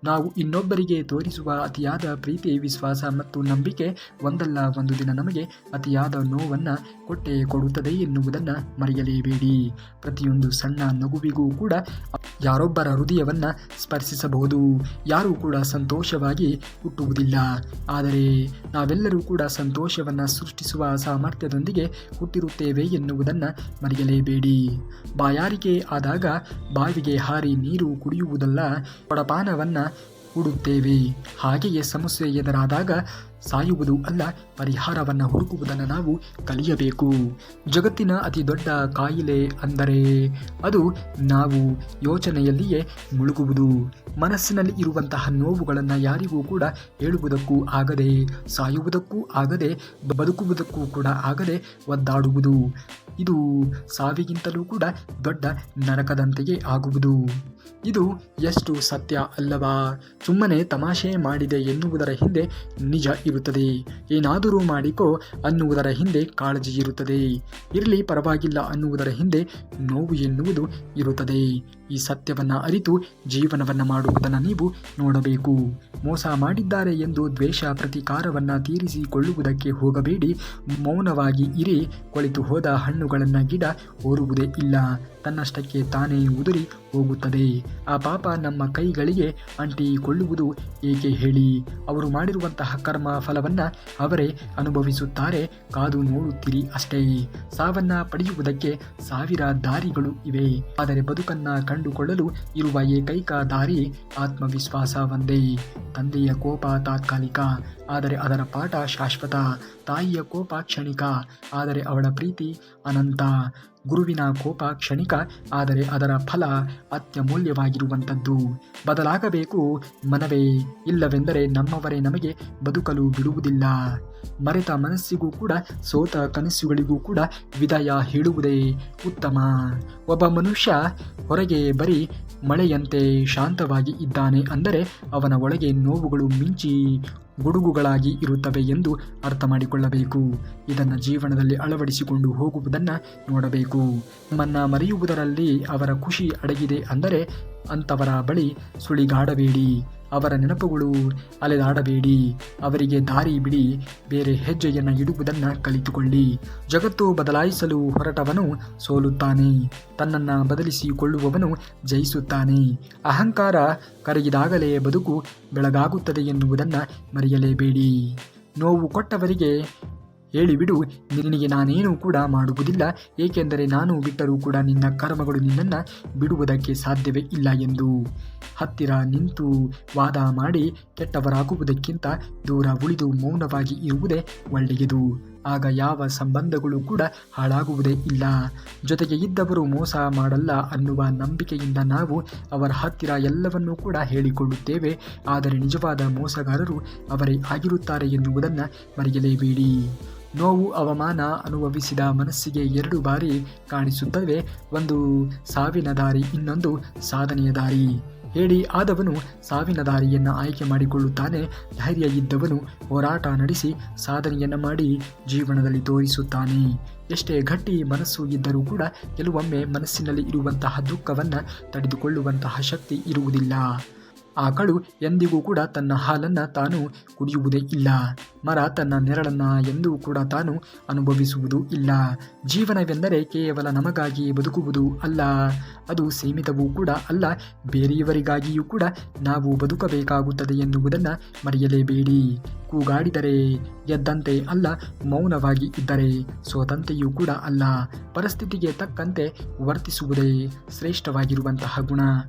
ನಾವು ಇನ್ನೊಬ್ಬರಿಗೆ ತೋರಿಸುವ ಅತಿಯಾದ ಪ್ರೀತಿ, ವಿಶ್ವಾಸ ಮತ್ತು ನಂಬಿಕೆ ಒಂದಲ್ಲ ಒಂದು ದಿನ ನಮಗೆ ಅತಿಯಾದ ನೋವನ್ನು ಕೊಟ್ಟೇ ಕೊಡುತ್ತದೆ ಎನ್ನುವುದನ್ನು ಮರೆಯಲೇಬೇಡಿ. ಪ್ರತಿಯೊಂದು ಸಣ್ಣ ನಗುವಿಗೂ ಕೂಡ ಯಾರೊಬ್ಬರ ಹೃದಯವನ್ನು ಸ್ಪರ್ಶಿಸಬಹುದು. ಯಾರೂ ಕೂಡ ಸಂತೋಷವಾಗಿ ಹುಟ್ಟುವುದಿಲ್ಲ, ಆದರೆ ನಾವೆಲ್ಲರೂ ಕೂಡ ಸಂತೋಷವನ್ನು ಸೃಷ್ಟಿಸುವ ಸಾಮರ್ಥ್ಯದೊಂದಿಗೆ ಹುಟ್ಟಿರುತ್ತೇವೆ ಎನ್ನುವುದನ್ನು ಮರೆಯಲೇಬೇಡಿ. ಬಾಯಾರಿಕೆ ಆದಾಗ ಬಾವಿಗೆ ಹಾರಿ ನೀರು ಕುಡಿಯುವುದಲ್ಲ, ಕೊಡಪಾನವನ್ನು ಹೂಡುತ್ತೇವೆ. ಹಾಗೆಯೇ ಸಮಸ್ಯೆ ಎದುರಾದಾಗ ಸಾಯುವುದು ಅಲ್ಲ, ಪರಿಹಾರವನ್ನು ಹುಡುಕುವುದನ್ನು ನಾವು ಕಲಿಯಬೇಕು. ಜಗತ್ತಿನ ಅತಿ ದೊಡ್ಡ ಕಾಯಿಲೆ ಅಂದರೆ ಅದು ನಾವು ಯೋಚನೆಯಲ್ಲಿಯೇ ಮುಳುಗುವುದು. ಮನಸ್ಸಿನಲ್ಲಿ ಇರುವಂತಹ ನೋವುಗಳನ್ನು ಯಾರಿಗೂ ಕೂಡ ಹೇಳುವುದಕ್ಕೂ ಆಗದೆ, ಸಾಯುವುದಕ್ಕೂ ಆಗದೆ, ಬದುಕುವುದಕ್ಕೂ ಕೂಡ ಆಗದೆ ಒದ್ದಾಡುವುದು. ಇದು ಸಾವಿಗಿಂತಲೂ ಕೂಡ ದೊಡ್ಡ ನರಕದಂತೆಯೇ ಆಗುವುದು. ಇದು ಎಷ್ಟು ಸತ್ಯ ಅಲ್ಲವಾ? ಸುಮ್ಮನೆ ತಮಾಷೆ ಮಾಡಿದೆ ಎನ್ನುವುದರ ಹಿಂದೆ ನಿಜ ಇರುತ್ತದೆ. ಏನಾದರೂ ಮಾಡಿಕೋ ಅನ್ನುವುದರ ಹಿಂದೆ ಕಾಳಜಿ ಇರುತ್ತದೆ. ಇರಲಿ ಪರವಾಗಿಲ್ಲ ಅನ್ನುವುದರ ಹಿಂದೆ ನೋವು ಎನ್ನುವುದು ಇರುತ್ತದೆ. ಈ ಸತ್ಯವನ್ನು ಅರಿತು ಜೀವನವನ್ನು ಮಾಡುವುದನ್ನು ನೀವು ನೋಡಬೇಕು. ಮೋಸ ಮಾಡಿದ್ದಾರೆ ಎಂದು ದ್ವೇಷ ಪ್ರತೀಕಾರವನ್ನು ತೀರಿಸಿಕೊಳ್ಳುವುದಕ್ಕೆ ಹೋಗಬೇಡಿ. ಮೌನವಾಗಿ ಇರಿ. ಕೊಳೆತು ಹೋದ ಹಣ್ಣುಗಳನ್ನು ಗಿಡ ಓರುವುದೇ ಇಲ್ಲ, ತನ್ನಷ್ಟಕ್ಕೆ ತಾನೇ ಉದುರಿ ಹೋಗುತ್ತದೆ. ಆ ಪಾಪ ನಮ್ಮ ಕೈಗಳಿಗೆ ಅಂಟಿಕೊಳ್ಳುವುದು ಏಕೆ ಹೇಳಿ? ಅವರು ಮಾಡಿರುವಂತಹ ಕರ್ಮ ಫಲವನ್ನು ಅವರೇ ಅನುಭವಿಸುತ್ತಾರೆ. ಕಾದು ನೋಡುತ್ತೀರಿ ಅಷ್ಟೇ. ಸಾವನ್ನ ಪಡೆಯುವುದಕ್ಕೆ ಸಾವಿರ ದಾರಿಗಳು ಇವೆ, ಆದರೆ ಬದುಕನ್ನು ಕಂಡುಕೊಳ್ಳಲು ಇರುವ ಏಕೈಕ ದಾರಿ ಆತ್ಮವಿಶ್ವಾಸ ಒಂದೇ. ತಂದೆಯ ಕೋಪ ತಾತ್ಕಾಲಿಕ, ಆದರೆ ಅದರ ಪಾಠ ಶಾಶ್ವತ. ತಾಯಿಯ ಕೋಪ ಕ್ಷಣಿಕ, ಆದರೆ ಅವಳ ಪ್ರೀತಿ ಅನಂತ. ಗುರುವಿನ ಕೋಪ ಕ್ಷಣಿಕ, ಆದರೆ ಅದರ ಫಲ ಅತ್ಯಮೂಲ್ಯವಾಗಿರುವಂಥದ್ದು. ಬದಲಾಗಬೇಕು ಮನವೇ, ಇಲ್ಲವೆಂದರೆ ನಮ್ಮವರೇ ನಮಗೆ ಬದುಕಲು ಬಿಡುವುದಿಲ್ಲ. ಮರೆತ ಮನಸ್ಸಿಗೂ ಕೂಡ, ಸೋತ ಕನಸುಗಳಿಗೂ ಕೂಡ ವಿದಾಯ ಹೇಳುವುದೇ ಉತ್ತಮ. ಒಬ್ಬ ಮನುಷ್ಯ ಹೊರಗೆ ಬರೀ ಮಳೆಯಂತೆ ಶಾಂತವಾಗಿ ಇದ್ದಾನೆ ಅಂದರೆ ಅವನ ಒಳಗೆ ನೋವುಗಳು ಮಿಂಚಿ ಗುಡುಗುಗಳಾಗಿ ಇರುತ್ತವೆ ಎಂದು ಅರ್ಥ ಮಾಡಿಕೊಳ್ಳಬೇಕು. ಇದನ್ನು ಜೀವನದಲ್ಲಿ ಅಳವಡಿಸಿಕೊಂಡು ಹೋಗುವುದನ್ನು ನೋಡಬೇಕು. ನಮ್ಮನ್ನು ಮರೆಯುವುದರಲ್ಲಿ ಅವರ ಖುಷಿ ಅಡಗಿದೆ ಅಂದರೆ ಅಂಥವರ ಬಳಿ ಸುಳಿಗಾಡಬೇಡಿ. ಅವರ ನೆನಪುಗಳು ಅಲೆದಾಡಬೇಡಿ. ಅವರಿಗೆ ದಾರಿ ಬಿಡಿ. ಬೇರೆ ಹೆಜ್ಜೆಯನ್ನು ಇಡುವುದನ್ನು ಕಲಿತುಕೊಳ್ಳಿ. ಜಗತ್ತು ಬದಲಾಯಿಸಲು ಹೊರಟವನು ಸೋಲುತ್ತಾನೆ, ತನ್ನನ್ನು ಬದಲಿಸಿಕೊಳ್ಳುವವನು ಜಯಿಸುತ್ತಾನೆ. ಅಹಂಕಾರ ಕರಗಿದಾಗಲೇ ಬದುಕು ಬೆಳಗಾಗುತ್ತದೆ ಎನ್ನುವುದನ್ನು ಮರೆಯಲೇಬೇಡಿ. ನೋವು ಕೊಟ್ಟವರಿಗೆ ಹೇಳಿಬಿಡು, ನಿನಗೆ ನಾನೇನು ಕೂಡ ಮಾಡುವುದಿಲ್ಲ, ಏಕೆಂದರೆ ನಾನು ಬಿಟ್ಟರೂ ಕೂಡ ನಿನ್ನ ಕರ್ಮಗಳು ನಿನ್ನನ್ನು ಬಿಡುವುದಕ್ಕೆ ಸಾಧ್ಯವೇ ಇಲ್ಲ ಎಂದು. ಹತ್ತಿರ ನಿಂತು ವಾದ ಮಾಡಿ ಕೆಟ್ಟವರಾಗುವುದಕ್ಕಿಂತ ದೂರ ಉಳಿದು ಮೌನವಾಗಿ ಇರುವುದೇ ಒಳ್ಳೆಯದು. ಆಗ ಯಾವ ಸಂಬಂಧಗಳು ಕೂಡ ಹಾಳಾಗುವುದೇ ಇಲ್ಲ. ಜೊತೆಗೆ ಇದ್ದವರು ಮೋಸ ಮಾಡಲ್ಲ ಅನ್ನುವ ನಂಬಿಕೆಯಿಂದ ನಾವು ಅವರ ಹತ್ತಿರ ಎಲ್ಲವನ್ನೂ ಕೂಡ ಹೇಳಿಕೊಳ್ಳುತ್ತೇವೆ, ಆದರೆ ನಿಜವಾದ ಮೋಸಗಾರರು ಅವರೇ ಆಗಿರುತ್ತಾರೆ ಎನ್ನುವುದನ್ನು ಮರೆಯಲೇಬೇಡಿ. ನೋವು ಅವಮಾನ ಅನುಭವಿಸಿದ ಮನಸ್ಸಿಗೆ ಎರಡು ಬಾರಿ ಕಾಣಿಸುತ್ತವೆ, ಒಂದು ಸಾವಿನ ದಾರಿ, ಇನ್ನೊಂದು ಸಾಧನೆಯ ದಾರಿ. ಹೇಳಿ ಆದವನು ಸಾವಿನ ದಾರಿಯನ್ನು ಆಯ್ಕೆ ಮಾಡಿಕೊಳ್ಳುತ್ತಾನೆ. ಧೈರ್ಯ ಇದ್ದವನು ಹೋರಾಟ ನಡೆಸಿ ಸಾಧನೆಯನ್ನು ಮಾಡಿ ಜೀವನದಲ್ಲಿ ತೋರಿಸುತ್ತಾನೆ. ಎಷ್ಟೇ ಗಟ್ಟಿ ಮನಸ್ಸು ಇದ್ದರೂ ಕೂಡ ಕೆಲವೊಮ್ಮೆ ಮನಸ್ಸಿನಲ್ಲಿ ಇರುವಂತಹ ದುಃಖವನ್ನು ತಡೆದುಕೊಳ್ಳುವಂತಹ ಶಕ್ತಿ ಇರುವುದಿಲ್ಲ. ಆಕಳು ಎಂದಿಗೂ ಕೂಡ ತನ್ನ ಹಾಲನ್ನು ತಾನು ಕುಡಿಯುವುದೇ ಇಲ್ಲ. ಮರ ತನ್ನ ನೆರಳನ್ನು ಎಂದೂ ಕೂಡ ತಾನು ಅನುಭವಿಸುವುದು ಇಲ್ಲ. ಜೀವನವೆಂದರೆ ಕೇವಲ ನಮಗಾಗಿ ಬದುಕುವುದು ಅಲ್ಲ, ಅದು ಸೀಮಿತವೂ ಕೂಡ ಅಲ್ಲ, ಬೇರೆಯವರಿಗಾಗಿಯೂ ಕೂಡ ನಾವು ಬದುಕಬೇಕಾಗುತ್ತದೆ ಎನ್ನುವುದನ್ನು ಮರೆಯಲೇಬೇಡಿ. ಕೂಗಾಡಿದರೆ ಗೆದ್ದಂತೆ ಅಲ್ಲ, ಮೌನವಾಗಿ ಇದ್ದರೆ ಸೋತಂತೆಯೂ ಕೂಡ ಅಲ್ಲ. ಪರಿಸ್ಥಿತಿಗೆ ತಕ್ಕಂತೆ ವರ್ತಿಸುವುದೇ ಶ್ರೇಷ್ಠವಾಗಿರುವಂತಹ ಗುಣ.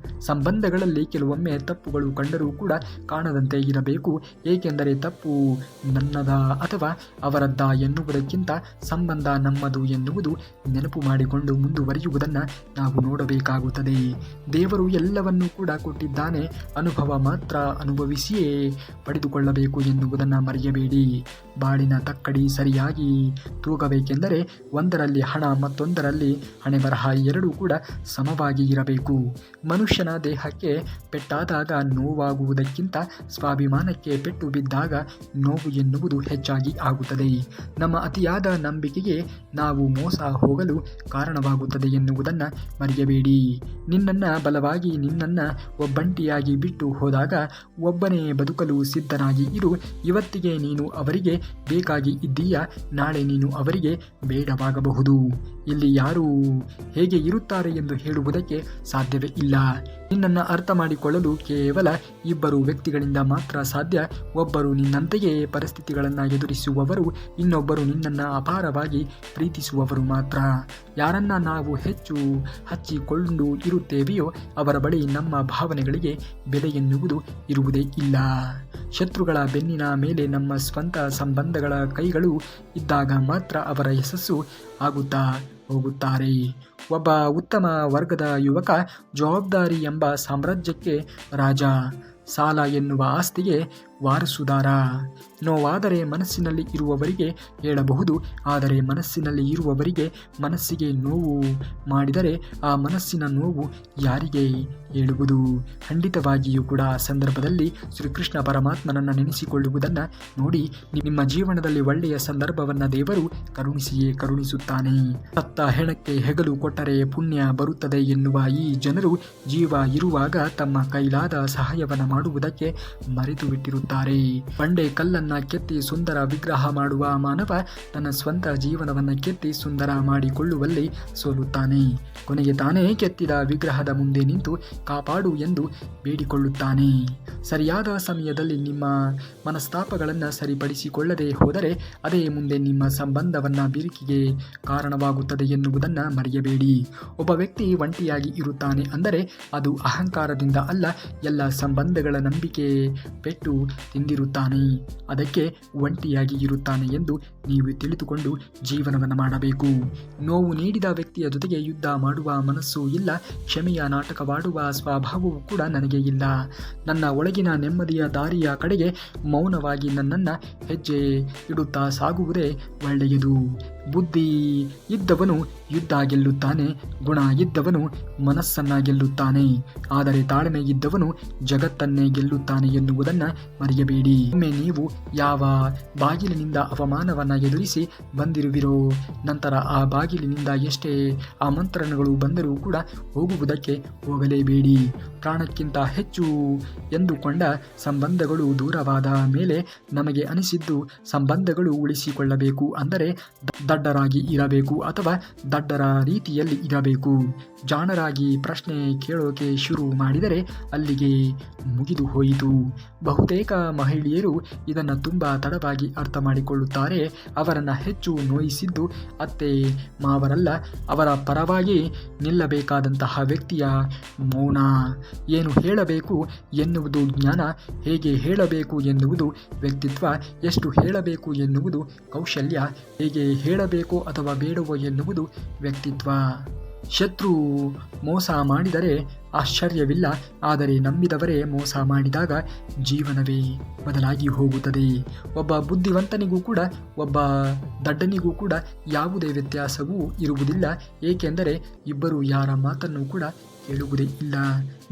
ಸಂಬಂಧಗಳಲ್ಲಿ ಕೆಲವೊಮ್ಮೆ ತಪ್ಪುಗಳು ಕಂಡರೂ ಕೂಡ ಕಾಣದಂತೆ ಇರಬೇಕು. ಏಕೆಂದರೆ ತಪ್ಪು ನನ್ನದ ಅಥವಾ ಅವರದ್ದ ಎನ್ನುವುದಕ್ಕಿಂತ ಸಂಬಂಧ ನಮ್ಮದು ಎನ್ನುವುದು ನೆನಪು ಮಾಡಿಕೊಂಡು ಮುಂದುವರಿಯುವುದನ್ನು ನಾವು ನೋಡಬೇಕಾಗುತ್ತದೆ. ದೇವರು ಎಲ್ಲವನ್ನೂ ಕೂಡ ಕೊಟ್ಟಿದ್ದಾನೆ, ಅನುಭವ ಮಾತ್ರ ಅನುಭವಿಸಿಯೇ ಪಡೆದುಕೊಳ್ಳಬೇಕು ಎನ್ನುವುದನ್ನು ಮರೆಯಬೇಡಿ. ಬಾಳಿನ ತಕ್ಕಡಿ ಸರಿಯಾಗಿ ತೂಗಬೇಕೆಂದರೆ ಒಂದರಲ್ಲಿ ಹಣ ಮತ್ತೊಂದರಲ್ಲಿ ಹಣೆ ಬರಹ ಎರಡೂ ಕೂಡ ಸಮವಾಗಿ ಇರಬೇಕು. ಮನುಷ್ಯನ ದೇಹಕ್ಕೆ ಪೆಟ್ಟಾದಾಗ ನೋವಾಗುವುದಕ್ಕಿಂತ ಸ್ವಾಭಿಮಾನಕ್ಕೆ ಪೆಟ್ಟು ಬಿದ್ದಾಗ ನೋವು ಎನ್ನುವುದು ಹೆಚ್ಚಾಗಿ ಆಗುತ್ತದೆ. ನಮ್ಮ ಅತಿಯಾದ ನಂಬಿಕೆಗೆ ನಾವು ಮೋಸ ಹೋಗಲು ಕಾರಣವಾಗುತ್ತದೆ ಎನ್ನುವುದನ್ನು ಮರೆಯಬೇಡಿ. ನಿನ್ನನ್ನು ಬಲವಾಗಿ ನಿನ್ನನ್ನು ಒಬ್ಬಂಟಿಯಾಗಿ ಬಿಟ್ಟು ಹೋದಾಗ ಒಬ್ಬನೇ ಬದುಕಲು ಸಿದ್ಧನಾಗಿ ಇರು. ಇವತ್ತಿಗೆ ನೀನು ಅವರಿಗೆ ಬೇಕಾಗಿ ಇದ್ದೀಯ, ನಾಳೆ ನೀನು ಅವರಿಗೆ ಬೇಡವಾಗಬಹುದು. ಇಲ್ಲಿ ಯಾರು ಹೇಗೆ ಇರುತ್ತಾರೆ ಎಂದು ಹೇಳುವುದಕ್ಕೆ ಸಾಧ್ಯವೇ ಇಲ್ಲ. ನಿನ್ನನ್ನು ಅರ್ಥ ಮಾಡಿಕೊಳ್ಳಲು ಕೇವಲ ಇಬ್ಬರು ವ್ಯಕ್ತಿಗಳಿಂದ ಮಾತ್ರ ಸಾಧ್ಯ. ಒಬ್ಬರು ನಿನ್ನಂತೆಯೇ ಪರಿಸ್ಥಿತಿಗಳನ್ನು ಎದುರಿಸುವವರು, ಇನ್ನೊಬ್ಬರು ನಿನ್ನನ್ನು ಅಪಾರವಾಗಿ ಪ್ರೀತಿಸುವವರು ಮಾತ್ರ. ಯಾರನ್ನ ನಾವು ಹೆಚ್ಚು ಹಚ್ಚಿಕೊಂಡು ಇರುತ್ತೇವೆಯೋ ಅವರ ಬಳಿ ನಮ್ಮ ಭಾವನೆಗಳಿಗೆ ಬೆಲೆ ಎನ್ನುವುದು ಇರುವುದೇ ಇಲ್ಲ. ಶತ್ರುಗಳ ಬೆನ್ನಿನ ಮೇಲೆ ನಮ್ಮ ಸ್ವಂತ ಸಂಬಂಧಗಳ ಕೈಗಳು ಇದ್ದಾಗ ಮಾತ್ರ ಅವರ ಯಶಸ್ಸು ಆಗುತ್ತಾ ಹೋಗುತ್ತಾರೆ. ಒಬ್ಬ ಉತ್ತಮ ವರ್ಗದ ಯುವಕ ಜವಾಬ್ದಾರಿ ಎಂಬ ಸಾಮ್ರಾಜ್ಯಕ್ಕೆ ರಾಜ, ಸಾಲ ಎನ್ನುವ ಆಸ್ತಿಗೆ ವಾರಸುದಾರ. ನೋವಾದರೆ ಮನಸ್ಸಿನಲ್ಲಿ ಇರುವವರಿಗೆ ಹೇಳಬಹುದು, ಆದರೆ ಮನಸ್ಸಿನಲ್ಲಿ ಇರುವವರಿಗೆ ಮನಸ್ಸಿಗೆ ನೋವು ಮಾಡಿದರೆ ಆ ಮನಸ್ಸಿನ ನೋವು ಯಾರಿಗೆ ಹೇಳುವುದು? ಖಂಡಿತವಾಗಿಯೂ ಕೂಡ ಆ ಸಂದರ್ಭದಲ್ಲಿ ಶ್ರೀಕೃಷ್ಣ ಪರಮಾತ್ಮನನ್ನು ನೆನೆಸಿಕೊಳ್ಳುವುದನ್ನು ನೋಡಿ. ನಿಮ್ಮ ಜೀವನದಲ್ಲಿ ಒಳ್ಳೆಯ ಸಂದರ್ಭವನ್ನು ದೇವರು ಕರುಣಿಸಿಯೇ ಕರುಣಿಸುತ್ತಾನೆ. ಸತ್ತ ಹೆಣಕ್ಕೆ ಹೆಗಲು ಕೊಟ್ಟರೆ ಪುಣ್ಯ ಬರುತ್ತದೆ ಎನ್ನುವ ಈ ಜನರು ಜೀವ ಇರುವಾಗ ತಮ್ಮ ಕೈಲಾದ ಸಹಾಯವನ್ನು ಮಾಡುವುದಕ್ಕೆ ಮರೆತು ಬಿಟ್ಟಿರುತ್ತಾರೆ. ಬಂಡೆ ಕಲ್ಲನ್ನು ಕೆತ್ತಿ ಸುಂದರ ವಿಗ್ರಹ ಮಾಡುವ ಮಾನವ ತನ್ನ ಸ್ವಂತ ಜೀವನವನ್ನು ಕೆತ್ತಿ ಸುಂದರ ಮಾಡಿಕೊಳ್ಳುವಲ್ಲಿ ಸೋಲುತ್ತಾನೆ. ಕೊನೆಗೆ ತಾನೇ ಕೆತ್ತಿದ ವಿಗ್ರಹದ ಮುಂದೆ ನಿಂತು ಕಾಪಾಡು ಎಂದು ಬೇಡಿಕೊಳ್ಳುತ್ತಾನೆ. ಸರಿಯಾದ ಸಮಯದಲ್ಲಿ ನಿಮ್ಮ ಮನಸ್ತಾಪಗಳನ್ನು ಸರಿಪಡಿಸಿಕೊಳ್ಳದೆ ಹೋದರೆ ಅದೇ ಮುಂದೆ ನಿಮ್ಮ ಸಂಬಂಧವನ್ನು ಬಿರುಕಿಗೆ ಕಾರಣವಾಗುತ್ತದೆ ಎನ್ನುವುದನ್ನು ಮರೆಯಬೇಡಿ. ಒಬ್ಬ ವ್ಯಕ್ತಿ ಒಂಟಿಯಾಗಿ ಇರುತ್ತಾನೆ ಅಂದರೆ ಅದು ಅಹಂಕಾರದಿಂದ ಅಲ್ಲ, ಎಲ್ಲ ಸಂಬಂಧಗಳ ನಂಬಿಕೆ ಪೆಟ್ಟು ತಿಂದಿರುತ್ತಾನೆ. ಅದಕ್ಕೆ ಒಂಟಿಯಾಗಿ ಇರುತ್ತಾನೆ ಎಂದು ನೀವು ತಿಳಿದುಕೊಂಡು ಜೀವನವನ್ನು ಮಾಡಬೇಕು. ನೋವು ನೀಡಿದ ವ್ಯಕ್ತಿಯ ಜೊತೆಗೆ ಯುದ್ಧ ಮಾಡುವ ಮನಸ್ಸು ಇಲ್ಲ, ಕ್ಷಮೆಯ ನಾಟಕವಾಡುವ ಸ್ವಭಾವವೂ ಕೂಡ ನನಗೆ ಇಲ್ಲ. ನನ್ನ ಒಳಗಿನ ನೆಮ್ಮದಿಯ ದಾರಿಯ ಕಡೆಗೆ ಮೌನವಾಗಿ ನನ್ನನ್ನು ಹೆಜ್ಜೆ ಇಡುತ್ತಾ ಸಾಗುವುದೇ ಒಳ್ಳೆಯದು. ಬುದ್ಧಿ ಇದ್ದವನು ಯುದ್ಧ ಗೆಲ್ಲುತ್ತಾನೆ, ಗುಣ ಇದ್ದವನು ಮನಸ್ಸನ್ನು ಗೆಲ್ಲುತ್ತಾನೆ, ಆದರೆ ತಾಳ್ಮೆ ಇದ್ದವನು ಜಗತ್ತನ್ನೇ ಗೆಲ್ಲುತ್ತಾನೆ ಎನ್ನುವುದನ್ನು ಮರೆಯಬೇಡಿ. ಒಮ್ಮೆ ನೀವು ಯಾವ ಬಾಗಿಲಿನಿಂದ ಅವಮಾನವನ್ನು ಎದುರಿಸಿ ಬಂದಿರುವಿರೋ, ನಂತರ ಆ ಬಾಗಿಲಿನಿಂದ ಎಷ್ಟೇ ಆಮಂತ್ರಣಗಳು ಬಂದರೂ ಕೂಡ ಹೋಗುವುದಕ್ಕೆ ಹೋಗಲೇಬೇಡಿ. ಪ್ರಾಣಕ್ಕಿಂತ ಹೆಚ್ಚು ಎಂದುಕೊಂಡ ಸಂಬಂಧಗಳು ದೂರವಾದ ಮೇಲೆ ನಮಗೆ ಅನಿಸಿದ್ದು ಸಂಬಂಧಗಳು ಉಳಿಸಿಕೊಳ್ಳಬೇಕು ಅಂದರೆ ದಡ್ಡರಾಗಿ ಇರಬೇಕು ಅಥವಾ ದಡ್ಡರ ರೀತಿಯಲ್ಲಿ ಇರಬೇಕು. ಜಾಣರಾಗಿ ಪ್ರಶ್ನೆ ಕೇಳೋಕೆ ಶುರು ಮಾಡಿದರೆ ಅಲ್ಲಿಗೆ ಮುಗಿದು ಹೋಯಿತು. ಬಹುತೇಕ ಮಹಿಳೆಯರು ಇದನ್ನು ತುಂಬ ತಡವಾಗಿ ಅರ್ಥ ಮಾಡಿಕೊಳ್ಳುತ್ತಾರೆ. ಅವರನ್ನು ಹೆಚ್ಚು ನೋಯಿಸಿದ್ದು ಅತ್ತೆ ಮಾವರಲ್ಲ, ಅವರ ಪರವಾಗಿ ನಿಲ್ಲಬೇಕಾದಂತಹ ವ್ಯಕ್ತಿಯ ಮೌನ. ಏನು ಹೇಳಬೇಕು ಎನ್ನುವುದು ಜ್ಞಾನ, ಹೇಗೆ ಹೇಳಬೇಕು ಎನ್ನುವುದು ವ್ಯಕ್ತಿತ್ವ, ಎಷ್ಟು ಹೇಳಬೇಕು ಎನ್ನುವುದು ಕೌಶಲ್ಯ, ಹೇಗೆ ಹೇಳಬೇಕೋ ಅಥವಾ ಬೇಡವೋ ಎನ್ನುವುದು ವ್ಯಕ್ತಿತ್ವ. ಶತ್ರು ಮೋಸ ಮಾಡಿದರೆ ಆಶ್ಚರ್ಯವಿಲ್ಲ, ಆದರೆ ನಂಬಿದವರೇ ಮೋಸ ಮಾಡಿದಾಗ ಜೀವನವೇ ಬದಲಾಗಿ ಹೋಗುತ್ತದೆ. ಒಬ್ಬ ಬುದ್ಧಿವಂತನಿಗೂ ಕೂಡ ಒಬ್ಬ ದಡ್ಡನಿಗೂ ಕೂಡ ಯಾವುದೇ ವ್ಯತ್ಯಾಸವೂ ಇರುವುದಿಲ್ಲ, ಏಕೆಂದರೆ ಇಬ್ಬರು ಯಾರ ಮಾತನ್ನು ಕೂಡ ಕೇಳುವುದೇ ಇಲ್ಲ.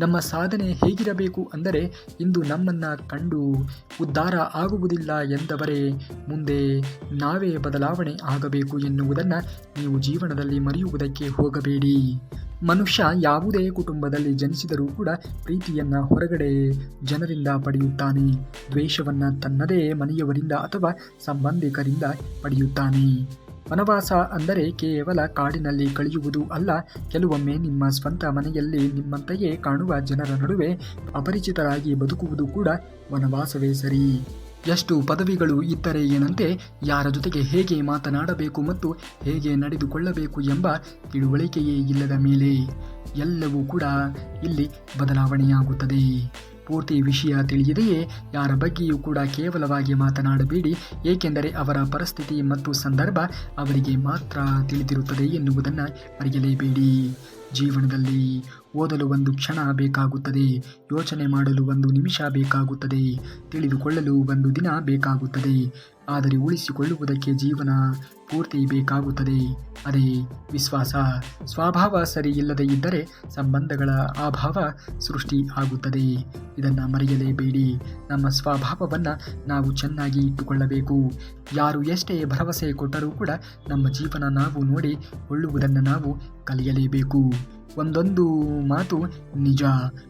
ನಮ್ಮ ಸಾಧನೆ ಹೇಗಿರಬೇಕು ಅಂದರೆ ಇಂದು ನಮ್ಮನ್ನು ಕಂಡು ಉದ್ಧಾರ ಆಗುವುದಿಲ್ಲ ಎಂದವರೇ ಮುಂದೆ ನಾವೇ ಬದಲಾವಣೆ ಆಗಬೇಕು ಎನ್ನುವುದನ್ನು ನೀವು ಜೀವನದಲ್ಲಿ ಮರೆಯುವುದಕ್ಕೆ ಹೋಗಬೇಡಿ. ಮನುಷ್ಯ ಯಾವುದೇ ಕುಟುಂಬದಲ್ಲಿ ಜನಿಸಿದರೂ ಕೂಡ ಪ್ರೀತಿಯನ್ನ ಹೊರಗಡೆ ಜನರಿಂದ ಪಡೆಯುತ್ತಾನೆ, ದ್ವೇಷವನ್ನ ತನ್ನದೇ ಮನೆಯವರಿಂದ ಅಥವಾ ಸಂಬಂಧಿಕರಿಂದ ಪಡೆಯುತ್ತಾನೆ. ವನವಾಸ ಅಂದರೆ ಕೇವಲ ಕಾಡಿನಲ್ಲಿ ಕಳೆಯುವುದು ಅಲ್ಲ, ಕೆಲವೊಮ್ಮೆ ನಿಮ್ಮ ಸ್ವಂತ ಮನೆಯಲ್ಲಿ ನಿಮ್ಮಂತೆಯೇ ಕಾಣುವ ಜನರ ನಡುವೆ ಅಪರಿಚಿತರಾಗಿ ಬದುಕುವುದು ಕೂಡ ವನವಾಸವೇ ಸರಿ. ಎಷ್ಟು ಪದವಿಗಳು ಇದ್ದರೆ ಏನಂತೆ, ಯಾರ ಜೊತೆಗೆ ಹೇಗೆ ಮಾತನಾಡಬೇಕು ಮತ್ತು ಹೇಗೆ ನಡೆದುಕೊಳ್ಳಬೇಕು ಎಂಬ ತಿಳುವಳಿಕೆಯೇ ಇಲ್ಲದ ಮೇಲೆ ಎಲ್ಲವೂ ಕೂಡ ಇಲ್ಲಿ ಬದಲಾವಣೆಯಾಗುತ್ತದೆ. ಪೂರ್ತಿ ವಿಷಯ ತಿಳಿಯದೆಯೇ ಯಾರ ಬಗ್ಗೆಯೂ ಕೂಡ ಕೇವಲವಾಗಿ ಮಾತನಾಡಬೇಡಿ, ಏಕೆಂದರೆ ಅವರ ಪರಿಸ್ಥಿತಿ ಮತ್ತು ಸಂದರ್ಭ ಅವರಿಗೆ ಮಾತ್ರ ತಿಳಿದಿರುತ್ತದೆ ಎನ್ನುವುದನ್ನು ಮರೆಯಲೇಬೇಡಿ. ಜೀವನದಲ್ಲಿ ಓದಲು ಒಂದು ಕ್ಷಣ ಬೇಕಾಗುತ್ತದೆ, ಯೋಚನೆ ಮಾಡಲು ಒಂದು ನಿಮಿಷ ಬೇಕಾಗುತ್ತದೆ, ತಿಳಿದುಕೊಳ್ಳಲು ಒಂದು ದಿನ ಬೇಕಾಗುತ್ತದೆ, ಆದರೆ ಉಳಿಸಿಕೊಳ್ಳುವುದಕ್ಕೆ ಜೀವನ ಪೂರ್ತಿ ಬೇಕಾಗುತ್ತದೆ. ಅದೇ ವಿಶ್ವಾಸ. ಸ್ವಭಾವ ಸರಿ ಇಲ್ಲದೆ ಇದ್ದರೆ ಸಂಬಂಧಗಳ ಅಭಾವ ಸೃಷ್ಟಿ ಆಗುತ್ತದೆ. ಇದನ್ನು ಮರೆಯಲೇಬೇಡಿ. ನಮ್ಮ ಸ್ವಭಾವವನ್ನು ನಾವು ಚೆನ್ನಾಗಿ ಇಟ್ಟುಕೊಳ್ಳಬೇಕು. ಯಾರು ಎಷ್ಟೇ ಭರವಸೆ ಕೊಟ್ಟರೂ ಕೂಡ ನಮ್ಮ ಜೀವನ ನಾವು ನೋಡಿ ಕೊಳ್ಳುವುದನ್ನು ನಾವು ಕಲಿಯಲೇಬೇಕು. ಒಂದೊಂದು ಮಾತು ನಿಜ.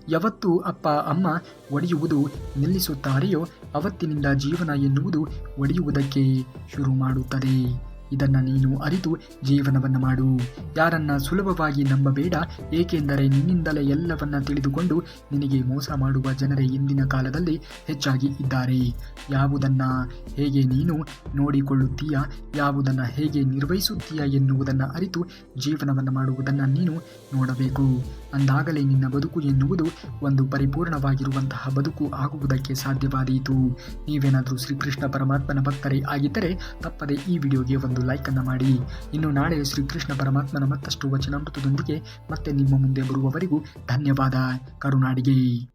ಯಾವತ್ತು ಅಪ್ಪ ಅಮ್ಮ ಒಡೆಯುವುದು ನಿಲ್ಲಿಸುತ್ತಾರೆಯೋ ಅವತ್ತಿನಿಂದ ಜೀವನ ಎನ್ನುವುದು ಒಡೆಯುವುದಕ್ಕೆ ಶುರು ಮಾಡುತ್ತದೆ. ಇದನ್ನು ನೀನು ಅರಿತು ಜೀವನವನ್ನು ಮಾಡು. ಯಾರನ್ನ ಸುಲಭವಾಗಿ ನಂಬಬೇಡ, ಏಕೆಂದರೆ ನಿನ್ನಿಂದಲೇ ಎಲ್ಲವನ್ನ ತಿಳಿದುಕೊಂಡು ನಿನಗೆ ಮೋಸ ಮಾಡುವ ಜನರೇ ಇಂದಿನ ಕಾಲದಲ್ಲಿ ಹೆಚ್ಚಾಗಿ ಇದ್ದಾರೆ. ಯಾವುದನ್ನು ಹೇಗೆ ನೀನು ನೋಡಿಕೊಳ್ಳುತ್ತೀಯ, ಯಾವುದನ್ನು ಹೇಗೆ ನಿರ್ವಹಿಸುತ್ತೀಯ ಎನ್ನುವುದನ್ನು ಅರಿತು ಜೀವನವನ್ನು ಮಾಡುವುದನ್ನು ನೀನು ನೋಡಬೇಕು. ಅಂದಾಗಲೇ ನಿನ್ನ ಬದುಕು ಎನ್ನುವುದು ಒಂದು ಪರಿಪೂರ್ಣವಾಗಿರುವಂತಹ ಬದುಕು ಆಗುವುದಕ್ಕೆ ಸಾಧ್ಯವಾದೀತು. ನೀವೇನಾದರೂ ಶ್ರೀಕೃಷ್ಣ ಪರಮಾತ್ಮನ ಭಕ್ತರೇ ಆಗಿದ್ದರೆ ತಪ್ಪದೆ ಈ ವಿಡಿಯೋಗೆ ಒಂದು ಲೈಕನ್ನು ಮಾಡಿ. ಇನ್ನು ನಾಳೆ ಶ್ರೀಕೃಷ್ಣ ಪರಮಾತ್ಮನ ಮತ್ತಷ್ಟು ವಚನಾಮೃತದೊಂದಿಗೆ ಮತ್ತೆ ನಿಮ್ಮ ಮುಂದೆ ಬರುವವರೆಗೂ ಧನ್ಯವಾದ. ಕರುನಾಡಿಗೆ.